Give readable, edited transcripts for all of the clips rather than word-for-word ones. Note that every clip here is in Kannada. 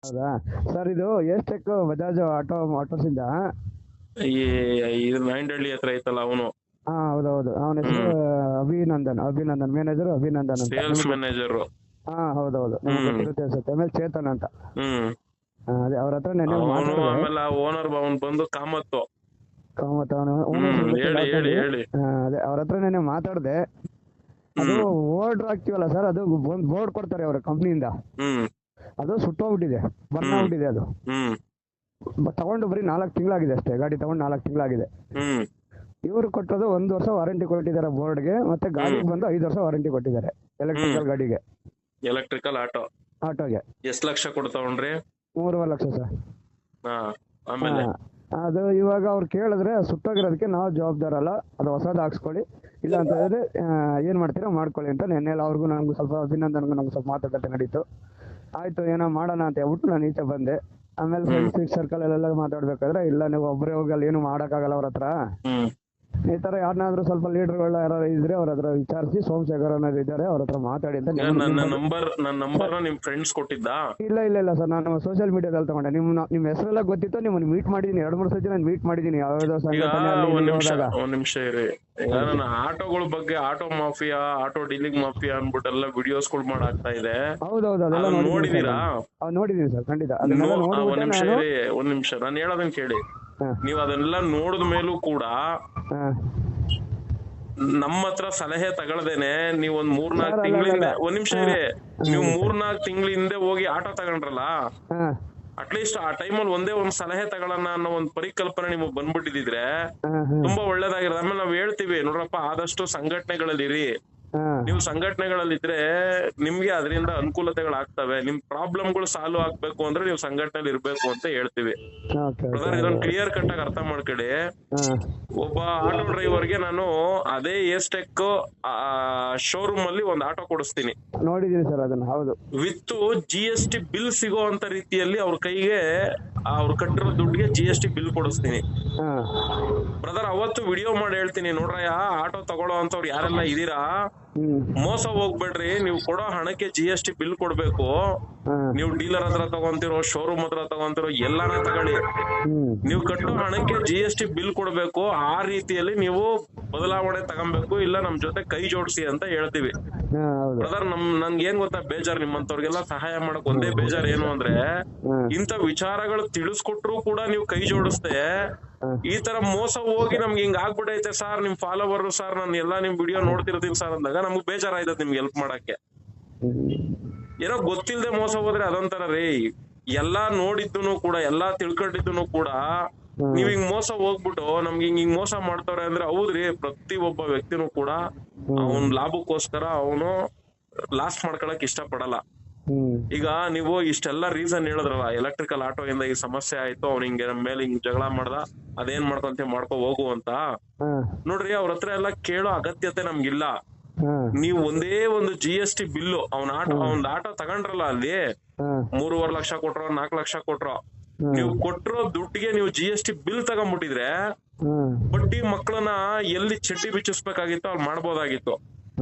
ಹೌದಾ ಸರ್, ಇದು ಎಷ್ಟೆಕ್ ಬಜಾಜ್ ಆಟೋಸ್ ಇಂದ. ಈ ಇದು ನಾಯಿಂಡಹಳ್ಳಿ ಹತ್ರ ಐತಲ್ಲ ಅವನು. ಹಾ ಹೌದೌದು, ಅವನ ಹೆಸರು ಅಭಿನಂದನ್ ಮ್ಯಾನೇಜರ್ ಅಭಿನಂದನ್ ಅಂತ. Sales manager. ಹಾ ಹೌದೌದು, ನಿಮ್ಗೆ ಗೊತ್ತಿರುತ್ತೆ ಅನ್ಸುತ್ತೆ. ಆಮೇಲೆ ಚೇತನ್ ಅಂತ. ಹ್ಮ್. ಅದೇ ಅವ್ರ ಹತ್ರ ನೆನ್ನೆ ಅವನು ಮಾತಾಡಿದೆ. ಆಮೇಲೆ ಓನರ್ ಅವನ್ ಬಂದು ಕಾಮತ್ತು. ಹೇಳಿ. ಅದೇ ಅವ್ರ ಹತ್ರ ನೆನ್ನೆ ಮಾತಾಡಿದೆ. ಅದು ಬೋರ್ಡ್ ಹಾಕ್ತಿವಲ್ಲ ಸರ್, ಅದು ಒಂದು ಬೋರ್ಡ್ ಕೊಡ್ತಾರೆ ಅವ್ರ ಕಂಪ್ನಿಯಿಂದ. ಅದು ಸುಟ್ಟೋಗ್ಬಿಟ್ಟಿದೆ, ಬರ್ನ್ ಆಗ್ಬಿಟ್ಟಿದೆ ಅದು. ತಗೊಂಡು ಬರೀ 4 ತಿಂಗಳಾಗಿದೆ ಅಷ್ಟೇ, ಗಾಡಿ ತಗೊಂಡು 4 ತಿಂಗಳಾಗಿದೆ. ಇವರು ಕೊಟ್ಟದ್ದು 1 ವರ್ಷ ವಾರಂಟಿ ಕೊಟ್ಟಿದ್ದಾರೆ ಬೋರ್ಡ್ಗೆ, ಮತ್ತೆ ಗಾಡಿಗೆ ಬಂದು 5 ವರ್ಷ ವಾರಂಟಿ ಕೊಟ್ಟಿದ್ದಾರೆ ಎಲೆಕ್ಟ್ರಿಕಲ್ ಗಾಡಿಗೆ. ಎಲೆಕ್ಟ್ರಿಕಲ್ ಆಟೋಗೆ ಎಷ್ಟು ಲಕ್ಷ ಕೊಡ್ತಾವಣ್ರಿ? 3.5 ಲಕ್ಷ ಸರ್. ಆಮೇಲೆ ಅದು ಇವಾಗ ಅವ್ರು ಕೇಳಿದ್ರೆ ಸುಟ್ಟೋಗಿರೋದಕ್ಕೆ ನಾವು ಜವಾಬ್ದಾರಲ್ಲ, ಅದು ಹೊಸದು ಹಾಕ್ಸ್ಕೊಳ್ಳಿ, ಇಲ್ಲ ಅಂತ ಹೇಳಿದ್ರೆ ಏನ್ ಮಾಡ್ತೀರಾ ಮಾಡ್ಕೊಳ್ಳಿ ಅಂತ. ನೆನ್ನೆ ಅವ್ರಿಗೂ ನಮ್ಗೂ ಸ್ವಲ್ಪ ಅಭಿನಂದನ್ಗೂ ನಮ್ಗೆ ಸ್ವಲ್ಪ ಮಾತುಕತೆ ನಡೀತು. ಆಯ್ತು ಏನೋ ಮಾಡೋಣ ಅಂತ ಹೇಳ್ಬಿಟ್ಟು ನಾನು ಈಚೆ ಬಂದೆ. ಆಮೇಲೆ ಫ್ರೆಂಡ್ಸ್ ಸರ್ಕಲ್ ಅಲ್ಲೆಲ್ಲ ಮಾತಾಡ್ಬೇಕಾದ್ರೆ, ಇಲ್ಲ ನೀವು ಒಬ್ಬರೇ ಹೋಗಿ ಅಲ್ಲಿ ಏನು ಮಾಡೋಕ್ಕಾಗಲ್ಲ ಅವ್ರ ಹತ್ರ, ಈ ತರ ಯಾರನ್ನಾದ್ರೂ ಸ್ವಲ್ಪ ಲೀಡರ್ಗಳು ಯಾರು ಇದ್ರೆ ಅವ್ರ ಹತ್ರ ವಿಚಾರಿಸಿ, ಸೋಮಶೇಖರ್ ಅನ್ನೋದು ಇದ್ದಾರೆ ಅವ್ರ ಹತ್ರ ಮಾತಾಡಿ ಅಂತ. ನನ್ನ ನಂಬರ್ ನಿಮ್ ಫ್ರೆಂಡ್ಸ್ ಕೊಟ್ಟಿದ್ದ? ಇಲ್ಲ ಸರ್, ನಾನು ಸೋಷಿಯಲ್ ಮೀಡಿಯಾದಲ್ಲಿ ತಗೊಂಡೆ. ನಿಮ್ ಹೆಸರೆಲ್ಲ ಗೊತ್ತಿತ್ತು, ನಿಮ್ಮನ್ನ ಮೀಟ್ ಮಾಡಿದೀನಿ, 2-3 ಸತಿ ನಾನು ಮೀಟ್ ಮಾಡಿದೀನಿ ಯಾವ್ದೋ ಒಂದ್ ನಿಮಿಷ ಇರಿ. ಈಗ ನನ್ನ ಆಟೋಗಳ ಬಗ್ಗೆ, auto mafia, auto dealing mafia ಅನ್ಬಿಟ್ಟೆಲ್ಲ ವಿಡಿಯೋಸ್ಗಳು ಮಾಡಾಗ್ತಾ ಇದೆ. ಹೌದೌದು, ಅದೆಲ್ಲ ನೋಡಿದೀರಾ? ನೋಡಿದೀನಿ ಸರ್, ಖಂಡಿತ. ಒಂದ್ ನಿಮಿಷ ನಾನು ಹೇಳೋದನ್ನ ಕೇಳಿ. ನೀವ್ ಅದನ್ನೆಲ್ಲ ನೋಡಿದ ಮೇಲೂ ಕೂಡ ನಮ್ಮ ಹತ್ರ ಸಲಹೆ ತಗೊಳ್ದೇನೆ ನೀವ್ ಒಂದ್ 3-4 ತಿಂಗಳಿಂದ, ಒಂದ್ ನಿಮಿಷ ಇರಿ, ನೀವು 3-4 ತಿಂಗಳ ಹಿಂದೆ ಹೋಗಿ ಆಟೋ ತಗೊಂಡ್ರಲ್ಲ, ಅಟ್ಲೀಸ್ಟ್ ಆ ಟೈಮಲ್ಲಿ ಒಂದ್ ಸಲಹೆ ತಗೊಳ್ಳೋಣ ಅನ್ನೋ ಒಂದ್ ಪರಿಕಲ್ಪನೆ ನಿಮಗ್ ಬಂದ್ಬಿಟ್ಟಿದ್ರೆ ತುಂಬಾ ಒಳ್ಳೇದಾಗಿರೋದು. ಆಮೇಲೆ ನಾವ್ ಹೇಳ್ತೀವಿ, ನೋಡ್ರಪ್ಪ ಆದಷ್ಟು ಸಂಘಟನೆಗಳಲ್ಲಿರಿ. ನೀವು ಸಂಘಟನೆಗಳಲ್ಲಿದ್ರೆ ನಿಮ್ಗೆ ಅದರಿಂದ ಅನುಕೂಲತೆಗಳಾಗ್ತವೆ. ನಿಮ್ ಪ್ರಾಬ್ಲಮ್ಗಳು ಸಾಲ್ವ್ ಆಗ್ಬೇಕು ಅಂದ್ರೆ ನೀವು ಸಂಘಟನೆಯಲ್ಲಿ ಇರ್ಬೇಕು ಅಂತ ಹೇಳ್ತೀವಿ. ಇದೊಂದು ಕ್ಲಿಯರ್ ಕಟ್ ಆಗಿ ಅರ್ಥ ಮಾಡ್ಕೊಳ್ಳಿ. ಒಬ್ಬ ಆಟೋ ಡ್ರೈವರ್ಗೆ ನಾನು ಅದೇ ಎಸ್ಟೆಕ್ ಶೋರೂಮ್ ಅಲ್ಲಿ ಒಂದು ಆಟೋ ಕೊಡಿಸ್ತೀನಿ, ನೋಡಿದೀನಿ ಸರ್ ಅದನ್ನ. ಹೌದು, ವಿತ್ GST ಬಿಲ್ ಸಿಗೋ ಅಂತ ರೀತಿಯಲ್ಲಿ ಅವ್ರ ಕೈಗೆ ಅವ್ರು ಕಟ್ಟಿರೋ ದುಡ್ಡಿಗೆ GST ಬಿಲ್ ಕೊಡಿಸ್ತೀನಿ. ಬ್ರದರ್ ಅವತ್ತು ವಿಡಿಯೋ ಮಾಡಿ ಹೇಳ್ತೀನಿ, ನೋಡ್ರಯ್ಯ ಆಟೋ ತಗೊಳ್ಳೋ ಅಂತವ್ರು ಯಾರೆಲ್ಲ ಇದೀರಾ, ಮೋಸ ಹೋಗ್ಬೇಡ್ರಿ. ನೀವು ಕೊಡೋ ಹಣಕ್ಕೆ GST ಬಿಲ್ ಕೊಡ್ಬೇಕು. ನೀವು ಡೀಲರ್ ಹತ್ರ ತಗೊಂತಿರೋ, ಶೋರೂಮ್ ಹತ್ರ ತಗೊಂತಿರೋ, ಎಲ್ಲಾನ ತಗೊಳ್ಳಿ, ನೀವು ಕಟ್ಟೋ ಹಣಕ್ಕೆ GST ಬಿಲ್ ಕೊಡ್ಬೇಕು. ಆ ರೀತಿಯಲ್ಲಿ ನೀವು ಬದಲಾವಣೆ ತಗೊಬೇಕು, ಇಲ್ಲ ನಮ್ ಜೊತೆ ಕೈ ಜೋಡಿಸಿ ಅಂತ ಹೇಳ್ತೀವಿ. ಬ್ರದರ್ ನನ್ಗೆ ಏನ್ ಗೊತ್ತಾ ಬೇಜಾರ್, ನಿಮ್ಮಂತವ್ರಿಗೆಲ್ಲ ಸಹಾಯ ಮಾಡಕ್ ಒಂದೇ ಬೇಜಾರ್ ಏನು ಅಂದ್ರೆ, ಇಂಥ ವಿಚಾರಗಳು ತಿಳಿಸ್ಕೊಟ್ರು ಕೂಡ ನೀವು ಕೈ ಜೋಡಿಸ್ದೆ ಈ ತರ ಮೋಸ ಹೋಗಿ ನಮ್ಗೆ ಹಿಂಗ್ ಆಗ್ಬಿಟ್ಟೈತೆ ಸರ್, ನಿಮ್ ಫಾಲೋವರ್ ಸರ್, ನಾನು ಎಲ್ಲಾ ನಿಮ್ ವಿಡಿಯೋ ನೋಡ್ತಿರ್ತೀನಿ ಸರ್ ಅಂದಾಗ ನಮ್ಗೆ ಬೇಜಾರಾಯ್ತದೆ ನಿಮ್ಗೆ ಹೆಲ್ಪ್ ಮಾಡಕ್ಕೆ. ಏನೋ ಗೊತ್ತಿಲ್ದೆ ಮೋಸ ಹೋದ್ರೆ ಅದೊಂಥರ ರೀ. ಎಲ್ಲಾ ನೋಡಿದ್ದನು ಕೂಡ, ಎಲ್ಲಾ ತಿಳ್ಕೊಂಡಿದ್ದನು ಕೂಡ ನೀವ್ ಹಿಂಗ್ ಮೋಸ ಹೋಗ್ಬಿಟ್ಟು ನಮ್ಗೆ ಹಿಂಗ್ ಮೋಸ ಮಾಡ್ತವ್ರೆ ಅಂದ್ರೆ, ಹೌದ್ರಿ, ಪ್ರತಿ ಒಬ್ಬ ವ್ಯಕ್ತಿನೂ ಕೂಡ ಅವನ್ ಲಾಭಕ್ಕೋಸ್ಕರ ಅವನು ಲಾಸ್ ಮಾಡ್ಕೊಳಕ್ ಇಷ್ಟ ಪಡಲ್ಲ. ಈಗ ನೀವು ಇಷ್ಟೆಲ್ಲಾ ರೀಸನ್ ಹೇಳಿದ್ರಲ್ಲ, ಎಲೆಕ್ಟ್ರಿಕಲ್ ಆಟೋ ಇಂದ ಈ ಸಮಸ್ಯೆ ಆಯ್ತು, ಅವ್ನ ಹಿಂಗೆ ನಮ್ಮ ಮೇಲೆ ಹಿಂಗ್ ಜಗಳ ಮಾಡ್ದ, ಅದೇನ್ ಮಾಡ್ಕೊಂತ ಮಾಡ್ಕೊ ಹೋಗು ಅಂತ. ನೋಡ್ರಿ, ಅವ್ರ ಹತ್ರ ಎಲ್ಲ ಕೇಳೋ ಅಗತ್ಯತೆ ನಮ್ಗಿಲ್ಲ. ನೀವ್ ಒಂದೇ ಒಂದು GST ಬಿಲ್ಲು ಅವ್ನ ಆಟೋ ತಗೊಂಡ್ರಲ್ಲ, ಅಲ್ಲಿ 3.5 ಲಕ್ಷ ಕೊಟ್ರೋ 4 ಲಕ್ಷ ಕೊಟ್ರೋ, ನೀವು ಕೊಟ್ಟಿರೋ ದುಡ್ಡಿಗೆ ನೀವು GST ಬಿಲ್ ತಗೊಂಡ್ಬಿಟ್ಟಿದ್ರೆ ಬಡ್ಡಿ ಮಕ್ಕಳನ್ನ ಎಲ್ಲಿ ಚಡ್ಡಿ ಬಿಚ್ಚಿಸ್ಬೇಕಾಗಿತ್ತು ಅಲ್ಲಿ ಮಾಡ್ಬೋದಾಗಿತ್ತು.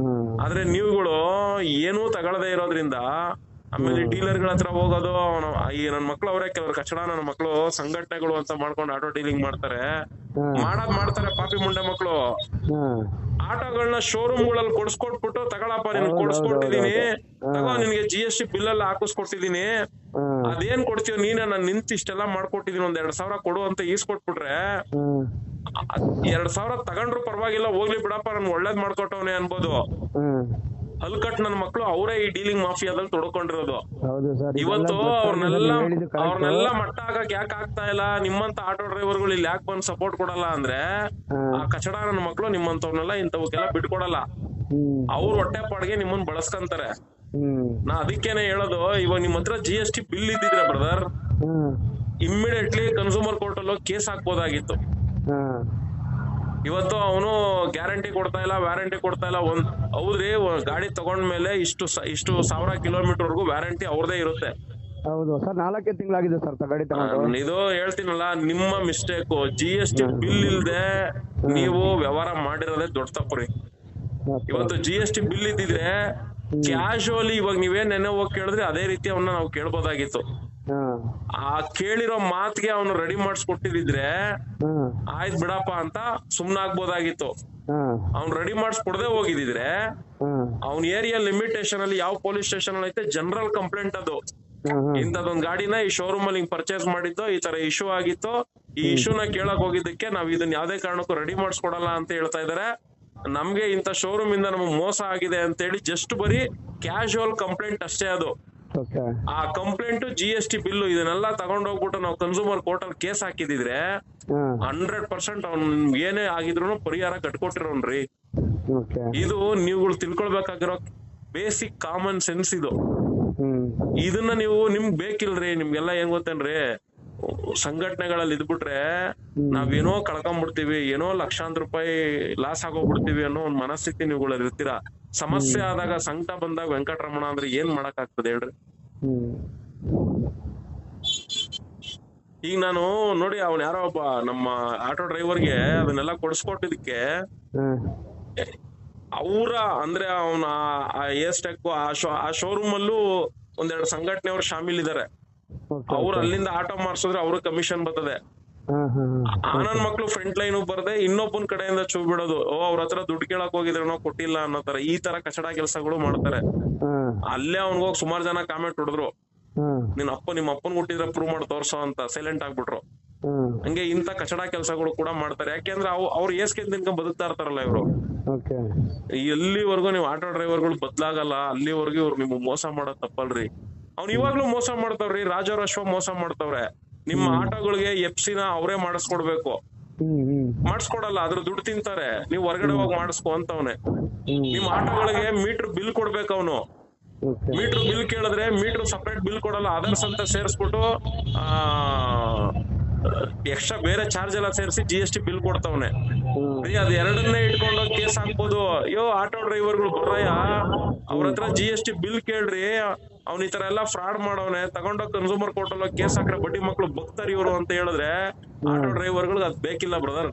ಆದ್ರೆ ನೀವುಗಳು ಏನೂ ತಗೊಳ್ಳದೆ ಇರೋದ್ರಿಂದ ಆಮೇಲೆ ಡೀಲರ್ಗಳ ಹತ್ರ ಹೋಗೋದು, ಈ ನನ್ ಮಕ್ಳು ಅವರೇ ಕೆಲವ್ರು ಕಚಡ ನನ್ನ ಮಕ್ಳು ಸಂಘಟನೆಗಳು ಅಂತ ಮಾಡ್ಕೊಂಡು ಆಟೋ ಡೀಲಿಂಗ್ ಮಾಡ್ತಾರೆ ಪಾಪಿ ಮುಂಡೆ ಮಕ್ಳು. ಆಟೋಗಳನ್ನ ಶೋರೂಮ್ಗಳಲ್ಲಿ ಕೊಡ್ಸ್ಕೊಟ್ಬಿಟ್ಟು, ತಗೊಳಪ್ಪ ನಿನ್ ಕೊಡ್ಸ್ಕೊಟ್ಟಿದೀನಿ, ತಗೋ ನಿನ್ಗೆ GST ಬಿಲ್ ಎಲ್ಲ ಹಾಕಿಸ್ಕೊಟ್ಟಿದೀನಿ, ಅದೇನ್ ಕೊಡ್ತೀವ ನೀನೇ, ನಾನು ನಿಂತು ಇಷ್ಟೆಲ್ಲಾ ಮಾಡ್ಕೊಟ್ಟಿದೀನಿ, ಒಂದ್ 2,000 ಕೊಡು ಅಂತ ಈಸ್ಕೊಟ್ಬಿಟ್ರೆ 2,000 ತಗೊಂಡ್ರು ಪರವಾಗಿಲ್ಲ, ಹೋಗ್ಲಿ ಬಿಡಪ್ಪ ನನ್ ಒಳ್ಳೇದ್ ಮಾಡ್ಕೊಟ್ಟವನೆ ಅನ್ಬೋದು. ಹಲ್ಕಟ್ ನನ್ ಮಕ್ಳು ಅವರೇ ಈ ಡೀಲಿಂಗ್ ಮಾಫಿಯಾದಲ್ಲಿ ತೊಡ್ಕೊಂಡಿರೋದು. ಇವತ್ತು ಅವ್ರನ್ನೆಲ್ಲ ಮಟ್ಟ ಹಾಕಕ್ ಯಾಕೆ ಆಗ್ತಾ ಇಲ್ಲ, ನಿಮ್ಮಂತ ಆಟೋ ಡ್ರೈವರ್ಗಳು ಇಲ್ಲಿ ಯಾಕೆ ಬಂದ್ ಸಪೋರ್ಟ್ ಕೊಡಲ್ಲ ಅಂದ್ರೆ, ಆ ಕಚಡ ನನ್ನ ಮಕ್ಳು ನಿಮ್ಮಂತವ್ರನ್ನೆಲ್ಲ ಇಂಥವಕ್ಕೆಲ್ಲ ಬಿಟ್ಕೊಡಲ್ಲ. ಅವ್ರ ಹೊಟ್ಟೆ ಪಾಡ್ಗೆ ನಿಮ್ಮನ್ ಬಳಸ್ಕಂತಾರೆ. ನಾ ಅದಕ್ಕೇನೆ ಹೇಳೋದು, ಇವಾಗ ನಿಮ್ ಹತ್ರ GST ಬಿಲ್ ಇದ್ದಿದ್ರೆ ಬ್ರದರ್, ಇಮ್ಮಿಡಿಯೇಟ್ಲಿ ಕನ್ಸೂಮರ್ ಕೋರ್ಟ್ ಅಲ್ಲಿ ಕೇಸ್ ಹಾಕ್ಬೋದಾಗಿತ್ತು. ಇವತ್ತು ಅವನು ಗ್ಯಾರಂಟಿ ಕೊಡ್ತಾ ಇಲ್ಲ, ವ್ಯಾರಂಟಿ ಕೊಡ್ತಾ ಇಲ್ಲ. ಹೌದ್ರಿ, ಗಾಡಿ ತಗೊಂಡ್ಮೇಲೆ ಇಷ್ಟು 1000 ಕಿಲೋಮೀಟರ್ ವರ್ಗು ವ್ಯಾರಂಟಿ ಅವ್ರದೇ ಇರುತ್ತೆ. ಹೌದು ಸರ್, 4 ತಿಂಗಳಾಗಿದೆ ಸರ್ ಗಾಡಿ ತಗೊಂಡು. ಇದು ಹೇಳ್ತೀನಲ್ಲ, ನಿಮ್ಮ ಮಿಸ್ಟೇಕ್. GST ಬಿಲ್ ಇಲ್ದೆ ನೀವು ವ್ಯವಹಾರ ಮಾಡಿರೋದೇ ದೊಡ್ಡ ತಪ್ಪುರಿ. ಇವತ್ತು GST ಬಿಲ್ ಇದ್ದಿದ್ರೆ ಕ್ಯಾಶುವಲಿ ಇವಾಗ ನೀವೇನ್ ನೆನೆ ಹೋಗಿ ಕೇಳಿದ್ರೆ ಅದೇ ರೀತಿ ಅವನ್ನ ನಾವು ಕೇಳ್ಬೋದಾಗಿತ್ತು. ಹಾ ಆ ಕೇಳಿರೋ ಮಾತಿಗೆ ಅವನು ರೆಡಿ ಮಾಡಿಸ್ಕೊಟ್ಟಿದ್ರೆ ಹಾ ಆಯ್ತು ಬಿಡಪ್ಪ ಅಂತ ಸುಮ್ನಾಗ್ಬೋದಾಗಿತ್ತು. ಹಾ ಅವ್ನ್ ರೆಡಿ ಮಾಡಿಸ್ಕೊಡದೆ ಹೋಗಿದ್ರೆ ಹಾ ಅವ್ನ ಏರಿಯಾ ಲಿಮಿಟೇಷನ್ ಅಲ್ಲಿ ಯಾವ ಪೊಲೀಸ್ ಸ್ಟೇಷನ್ ಅಲ್ಲಿ ಐತೆ ಜನರಲ್ ಕಂಪ್ಲೇಂಟ್ ಅದು, ಹಾ ಹಾ ಇಂಥದೊಂದ್ ಗಾಡಿನ ಈ ಶೋರೂಮ್ ಅಲ್ಲಿ ಪರ್ಚೇಸ್ ಮಾಡಿದ್ದು, ಈ ತರ ಇಶ್ಯೂ ಆಗಿತ್ತು, ಈ ಇಶ್ಯೂನ ಕೇಳಕ್ ಹೋಗಿದ್ದಕ್ಕೆ ನಾವ್ ಇದನ್ನ ಯಾವ್ದೇ ಕಾರಣಕ್ಕೂ ರೆಡಿ ಮಾಡಿಸ್ಕೊಡಲ್ಲ ಅಂತ ಹೇಳ್ತಾ ಇದಾರೆ. ನಮ್ಗೆ ಇಂಥ ಶೋರೂಮ್ ಇಂದ ನಮಗ್ ಮೋಸ ಆಗಿದೆ ಅಂತ ಹೇಳಿ ಜಸ್ಟ್ ಬರೀ ಕ್ಯಾಶುವಲ್ ಕಂಪ್ಲೇಂಟ್ ಅಷ್ಟೇ ಅದು. ಓಕೆ ಆ ಕಂಪ್ಲೇಂಟ್ GST ಬಿಲ್ಲು ಇದನ್ನೆಲ್ಲ ತಗೊಂಡೋಗ್ಬಿಟ್ಟು ನಾವು ಕನ್ಸೂಮರ್ ಕೋರ್ಟ್ ಅಲ್ಲಿ ಕೇಸ್ ಹಾಕಿದಿದ್ರೆ ಹಾ 100% ಅವ್ನ್ ಏನೇ ಆಗಿದ್ರು ಪರಿಹಾರ ಕಟ್ಕೊಟ್ಟಿರೋನ್ರಿ. ಓಕೆ ಇದು ನೀವುಗಳು ತಿಳ್ಕೊಳ್ಬೇಕಾಗಿರೋ ಬೇಸಿಕ್ ಕಾಮನ್ ಸೆನ್ಸ್ ಇದು. ಇದನ್ನ ನೀವು ನಿಮ್ಗ್ ಬೇಕಿಲ್ರಿ, ನಿಮ್ಗೆಲ್ಲ ಹೆಂಗ್ ಗೊತ್ತೇನ್ರಿ, ಸಂಘಟನೆಗಳಲ್ಲಿ ಇದ್ಬಿಟ್ರೆ ನಾವೇನೋ ಕಳ್ಕೊಂಡ್ಬಿಡ್ತೀವಿ, ಏನೋ ಲಕ್ಷಾಂತರ ರೂಪಾಯಿ ಲಾಸ್ ಆಗೋಗ್ಬಿಡ್ತೀವಿ ಅನ್ನೋ ಒಂದ್ ಮನಸ್ಥಿತಿ ನೀವುಗಳಲ್ಲಿ ಇರ್ತೀರಾ. ಸಮಸ್ಯೆ ಆದಾಗ ಸಂಕಟ ಬಂದಾಗ ವೆಂಕಟರಮಣ ಅಂದ್ರೆ ಏನ್ ಮಾಡಕ್ ಆಗ್ತದೆ ಹೇಳ್ರಿ. ಈಗ ನಾನು ನೋಡಿ ಅವ್ನ್ ಯಾರೋ ಒಬ್ಬ ನಮ್ಮ ಆಟೋ ಡ್ರೈವರ್ಗೆ ಅದನ್ನೆಲ್ಲ ಕೊಡಿಸ್ಕೊಟ್ಟಿದಕ್ಕೆ ಅವ್ರ ಅಂದ್ರೆ ಅವನ ಏಸ್ಟೆಕ್ ಆ ಶೋರೂಮ್ ಅಲ್ಲೂ ಒಂದೆರಡು ಸಂಘಟನೆಯವರು ಶಾಮಿಲ್ ಇದಾರೆ. ಅವ್ರು ಅಲ್ಲಿಂದ ಆಟೋ ಮಾಡ್ಸಿದ್ರೆ ಅವ್ರ ಕಮಿಷನ್ ಬರ್ತದೆ. ನನ್ ಮಕ್ಳು ಫ್ರಂಟ್ ಲೈನ್ ಬರ್ದೆ ಇನ್ನೊಬ್ಬನ್ ಕಡೆಯಿಂದ ಚೂ ಬಿಡೋದು, ಅವ್ರ ಹತ್ರ ದುಡ್ಡು ಕೇಳಕ್ ಹೋಗಿದ್ರೇನೋ ಕೊಟ್ಟಿಲ್ಲ ಅನ್ನೋ ತರ ಈ ತರ ಕಚಡ ಕೆಲಸಗಳು ಮಾಡ್ತಾರೆ. ಅಲ್ಲೇ ಅವ್ನ್ಗೋಗ್ ಸುಮಾರು ಜನ ಕಾಮೆಂಟ್ ಹೊಡೆದ್ರು, ನಿಮ್ಮ ಅಪ್ಪನ್ ಹುಟ್ಟಿದ್ರೆ ಪ್ರೂವ್ ಮಾಡಿ ತೋರ್ಸೋ ಅಂತ ಸೈಲೆಂಟ್ ಆಗ್ಬಿಟ್ರು. ಹಂಗೆ ಇಂತ ಕಚಡ ಕೆಲಸಗಳು ಕೂಡ ಮಾಡ್ತಾರೆ. ಯಾಕೆಂದ್ರೆ ಅವ್ರು ಏಸ್ಕೆ ತಿನ್ಕೊಂಡ್ ಬದುಕ್ತಾ ಇರ್ತಾರಲ್ಲ ಇವ್ರು. ಎಲ್ಲಿವರೆಗೂ ನೀವು ಆಟೋ ಡ್ರೈವರ್ಗಳು ಬದ್ಲಾಗಲ್ಲ ಅಲ್ಲಿವರೆಗೂ ಇವ್ರು ನಿಮ್ಗೆ ಮೋಸ ಮಾಡೋದ್ ತಪ್ಪಲ್ರಿ. ಅವ್ನ್ ಇವಾಗ್ಲೂ ಮೋಸ ಮಾಡ್ತಾವ್ರಿ, ರಾಜಾರಶ್ವ ಮೋಸ ಮಾಡ್ತಾವ್ರೆ. ನಿಮ್ಮ ಆಟೋಗಳಿಗೆ ಎಫ್ಸಿನ ಅವರೇ ಮಾಡಿಸ್ಕೊಡ್ಬೇಕು, ಮಾಡಿಸ್ಕೊಡಲ್ಲ, ಅದ್ರ ದುಡ್ಡು ತಿಂತಾರೆ. ನೀವು ಹೊರಗಡೆ ಹೋಗಿ ಮಾಡಿಸ್ಕೊ ಅಂತವ್ನೆ. ನಿಮ್ ಆಟೋಗಳಿಗೆ ಮೀಟರ್ ಬಿಲ್ ಕೊಡ್ಬೇಕು ಅವನು. ಮೀಟರ್ ಬಿಲ್ ಕೇಳಿದ್ರೆ ಮೀಟರ್ ಸಪರೇಟ್ ಬಿಲ್ ಕೊಡಲ್ಲ, ಅದರ್ಸ್ ಅಂತ ಸೇರಿಸ್ಬಿಟ್ಟು ಎಕ್ಸ್ಟ್ರಾ ಬೇರೆ ಚಾರ್ಜ್ ಎಲ್ಲ ಸೇರಿಸಿ GST ಬಿಲ್ ಕೊಡ್ತಾವನೆ. ಅದ್ ಎರಡನ್ನೇ ಇಟ್ಕೊಂಡು ಕೇಸ್ ಹಾಕ್ಬೋದು. ಅಯ್ಯೋ ಆಟೋ ಡ್ರೈವರ್ಗಳು ಬರ್ರಯ್ಯ, ಅವ್ರ ಹತ್ರ GST ಬಿಲ್ ಕೇಳ್ರಿ, ಅವ್ನ ಈ ತರ ಎಲ್ಲಾ ಫ್ರಾಡ್ ಮಾಡವನೆ, ತಗೊಂಡೋಗ್ ಕನ್ಸೂಮರ್ ಕೋರ್ಟ್ ಅಲ್ಲಿ ಕೇಸ್ ಹಾಕ್ರೆ ಬಡ್ಡಿ ಮಕ್ಳು ಬಗ್ತಾರ ಇವ್ರು ಅಂತ ಹೇಳಿದ್ರೆ ಆಟೋ ಡ್ರೈವರ್ಗಳಿಗೆ ಅದ್ ಬೇಕಿಲ್ಲ ಬ್ರದರ್.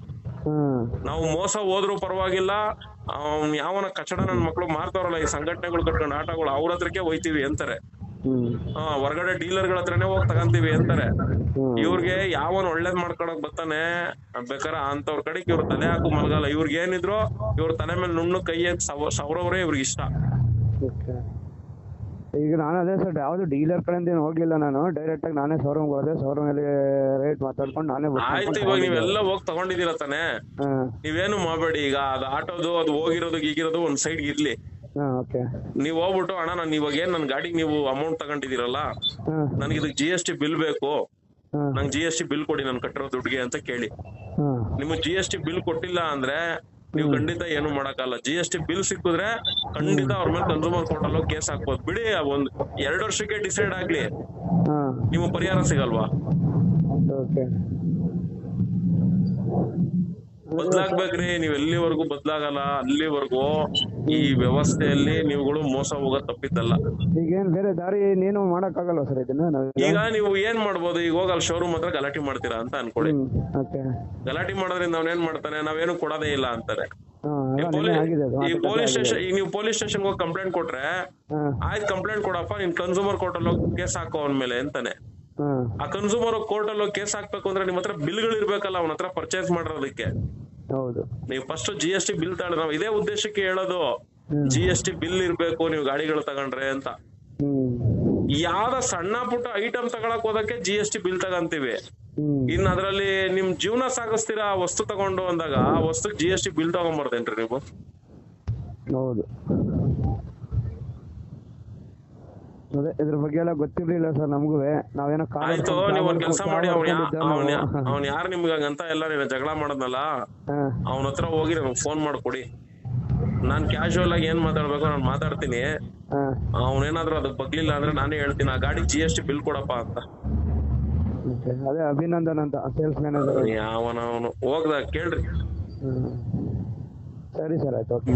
ನಾವು ಮೋಸ ಹೋದ್ರು ಪರವಾಗಿಲ್ಲ, ಅವ್ನ್ ಯಾವನ ಕಚಡ ನನ್ ಮಕ್ಳು ಮಾರ್ತಾವ್ರಲ್ಲ ಈ ಸಂಘಟನೆಗಳು ಕಟ್ಕೊಂಡು ಆಟೋಗಳು, ಅವ್ರ ಹತ್ರಕ್ಕೆ ಹೋಯ್ತಿವಿ ಅಂತಾರೆ. ಹೊರಗಡೆ ಡೀಲರ್ಗಳ ಹತ್ರನೇ ಹೋಗಿ ತಗಂತೀವಿ ಅಂತಾರೆ. ಇವ್ರಿಗೆ ಯಾವನ್ ಒಳ್ಳೇದ್ ಮಾಡ್ಕೊಳಕ್ ಬರ್ತಾನೆ ಬೇಕಾರೆ ಅಂತವ್ರ ಕಡೆಗೆ ಇವ್ರ ತಲೆ ಹಾಕು ಮಲ್ಗಲ್ಲ. ಇವ್ರಿಗೆ ಏನಿದ್ರು ಇವ್ರ ತಲೆ ಮೇಲೆ ನುಣ್ಣು ಕೈ ಸವರವ್ರೆ ಇವ್ರಿಗೆ ಇಷ್ಟ. ಈಗ ನಾನು ಅದೇ ಸರ್, ಯಾವ್ದು ಡೀಲರ್ ಕಡೆಯಿಂದ ಏನು ಹೋಗ್ಲಿಲ್ಲ, ನಾನು ಡೈರೆಕ್ಟ್ ಆಗಿ ನಾನೇ ಶೋರೂಮ್ ಹೋದೆ. ಶೋರೂಮ್ ಅಲ್ಲಿ ರೇಟ್ ಮಾತಾಡ್ಕೊಂಡು ನಾನೇ ಆಯ್ತು. ಇವಾಗ ನೀವೆಲ್ಲ ಹೋಗಿ ತಗೊಂಡಿದ್ದೀರ ತಾನೆ, ನೀವೇನು ಮಾಡ್ಬೇಡಿ. ಈಗ ಅದು ಆಟೋದು ಅದು ಹೋಗಿರೋದು ಗೀಗಿರೋದು ಒಂದ್ ಸೈಡ್ ಇರ್ಲಿ. ನೀವ್ ಹೋಗ್ಬಿಟ್ಟು ಅಣ್ಣ ನಾನು ಇವಾಗ ಏನ್ ನನ್ ಗಾಡಿಗೆ ನೀವು ಅಮೌಂಟ್ ತಗೊಂಡಿದ್ದೀರಲ್ಲ, ನನ್ಗೆ ಇದಕ್ GST ಬಿಲ್ ಬೇಕು, ನಂಗೆ GST ಬಿಲ್ ಕೊಡಿ ನಾನು ಕಟ್ಟಿರೋ ದುಡ್ಡಿಗೆ ಅಂತ ಕೇಳಿ. ನಿಮ್ಗೆ GST ಬಿಲ್ ಕೊಟ್ಟಿಲ್ಲ ಅಂದ್ರೆ ನೀವು ಖಂಡಿತ ಏನು ಮಾಡಕ್ಕಲ್ಲ. GST ಬಿಲ್ ಸಿಕ್ಕಿದ್ರೆ ಖಂಡಿತ ಅವ್ರ ಮೇಲೆ ಕನ್ಸೂಮರ್ ಕೋರ್ಟ್ ಅಲ್ಲಿ ಕೇಸ್ ಹಾಕ್ಬೋದು. ಬಿಡಿ, ಒಂದ್ 2 ವರ್ಷಕ್ಕೆ ಡಿಸೈಡ್ ಆಗ್ಲಿ, ನಿಮ್ಗೆ ಪರಿಹಾರ ಸಿಗಲ್ವಾ? ಬದ್ಲಾಗ್ಬೇಕ್ರಿ. ನೀವ್ ಎಲ್ಲಿವರೆಗೂ ಬದ್ಲಾಗಲ್ಲ ಅಲ್ಲಿವರೆಗೂ ಈ ವ್ಯವಸ್ಥೆಯಲ್ಲಿ ನೀವುಗಳು ಮೋಸ ಹೋಗೋದ್ ತಪ್ಪಿದ್ದಲ್ಲ. ಈಗೇನ್ ಬೇರೆ ದಾರಿ ಏನು ಮಾಡಕ್ ಆಗಲ್ಲ ಸರ್ ಇದನ್ನ. ಈಗ ನೀವು ಏನ್ ಮಾಡ್ಬೋದು, ಈಗ ಹೋಗಿ ಅಲ್ಲಿ ಶೋರೂಮ್ ಹತ್ರ ಗಲಾಟೆ ಮಾಡ್ತೀರಾ ಅಂತ ಅನ್ಕೊಳ್ಳಿ. ಗಲಾಟೆ ಮಾಡೋದ್ರಿಂದ ಅವ್ನೇನ್ ಮಾಡ್ತಾನೆ, ನಾವೇನು ಕೊಡೋದೇ ಇಲ್ಲ ಅಂತಾರೆ. ಈ ಪೊಲೀಸ್ ಸ್ಟೇಷನ್, ಈಗ ನೀವು ಪೊಲೀಸ್ ಸ್ಟೇಷನ್ ಹೋಗಿ ಕಂಪ್ಲೇಂಟ್ ಕೊಟ್ರೆ ಆಯ್ತು ಕಂಪ್ಲೇಂಟ್ ಕೊಡಪ್ಪ, ನೀನ್ ಕನ್ಸೂಮರ್ ಕೋರ್ಟ್ ಅಲ್ಲಿ ಹೋಗಿ ಕೇಸ್ ಹಾಕೋ ಅವನ್ ಮೇಲೆ ಅಂತಾನೆ. ಆ ಕನ್ಸೂಮರ್ ಕೋರ್ಟ್ ಅಲ್ಲಿ ಕೇಸ್ ಹಾಕ್ಬೇಕು ಅಂದ್ರೆ ನಿಮ್ ಹತ್ರ ಬಿಲ್ಗಳು ಇರ್ಬೇಕಲ್ಲ ಅವನ ಹತ್ರ ಪರ್ಚೇಸ್ ಮಾಡಿರೋದಕ್ಕೆ. ನೀವು ಫಸ್ಟ್ GST ಬಿಲ್ ತಗೊಳ್ಳಿ. ನಾವು ಇದೇ ಉದ್ದೇಶಕ್ಕೆ ಹೇಳೋದು, GST ಬಿಲ್ ಇರ್ಬೇಕು ನೀವು ಗಾಡಿಗಳು ತಗೊಂಡ್ರೆ ಅಂತ. ಯಾವ್ದ ಸಣ್ಣ ಪುಟ್ಟ ಐಟಮ್ ತಗೊಳಕ್ ಹೋದಕ್ಕೆ GST ಬಿಲ್ ತಗಂತೀವಿ. ಇನ್ ಅದ್ರಲ್ಲಿ ನಿಮ್ ಜೀವನ ಸಾಗಿಸ್ತೀರಾ ವಸ್ತು ತಗೊಂಡು ಅಂದಾಗ ಆ ವಸ್ತು GST ಬಿಲ್ ತಗೊಂಬರ್ದೇನ್ರಿ ನೀವು? ಹೌದು, ಅದೇ ಇದ್ರ ಬಗ್ಗೆ ಎಲ್ಲ ಗೊತ್ತಿರ್ಲಿಲ್ಲ ಸರ್ ನಮಗೂ. ನಾವೇನೋ ಆಯ್ತು, ನೀವ್ ಒಂದ್ ಕೆಲ್ಸ ಮಾಡಿ, ಅವ್ನ್ ಯಾರು ನಿಮ್ಗೆ ಹಂಗಂತ ಎಲ್ಲ ನೀನು ಜಗಳ ಮಾಡದ್ನಲ್ಲ, ಅವನ ಹತ್ರ ಹೋಗಿ ನನಗೆ ಫೋನ್ ಮಾಡ್ಕೊಡಿ. ನಾನ್ ಕ್ಯಾಶುವಲ್ ಆಗಿ ಏನ್ ಮಾತಾಡ್ಬೇಕು ನಾನು ಮಾತಾಡ್ತೀನಿ. ಅವನೇನಾದ್ರು ಅದಕ್ಕೆ ಬಗ್ಲಿಲ್ಲ ಅಂದ್ರೆ ನಾನೇ ಹೇಳ್ತೀನಿ, ಆ ಗಾಡಿ GST ಬಿಲ್ ಕೊಡಪ್ಪ ಅಂತ. ಅದೇ ಅಭಿನಂದನ್ ಅಂತ ಸೇಲ್ಸ್ ಮ್ಯಾನೇಜರ್. ಯಾವನ ಅವನು ಹೋಗ್ದ ಕೇಳ್ರಿ. ಸರಿ ಸರ್, ಆಯ್ತು, ಓಕೆ.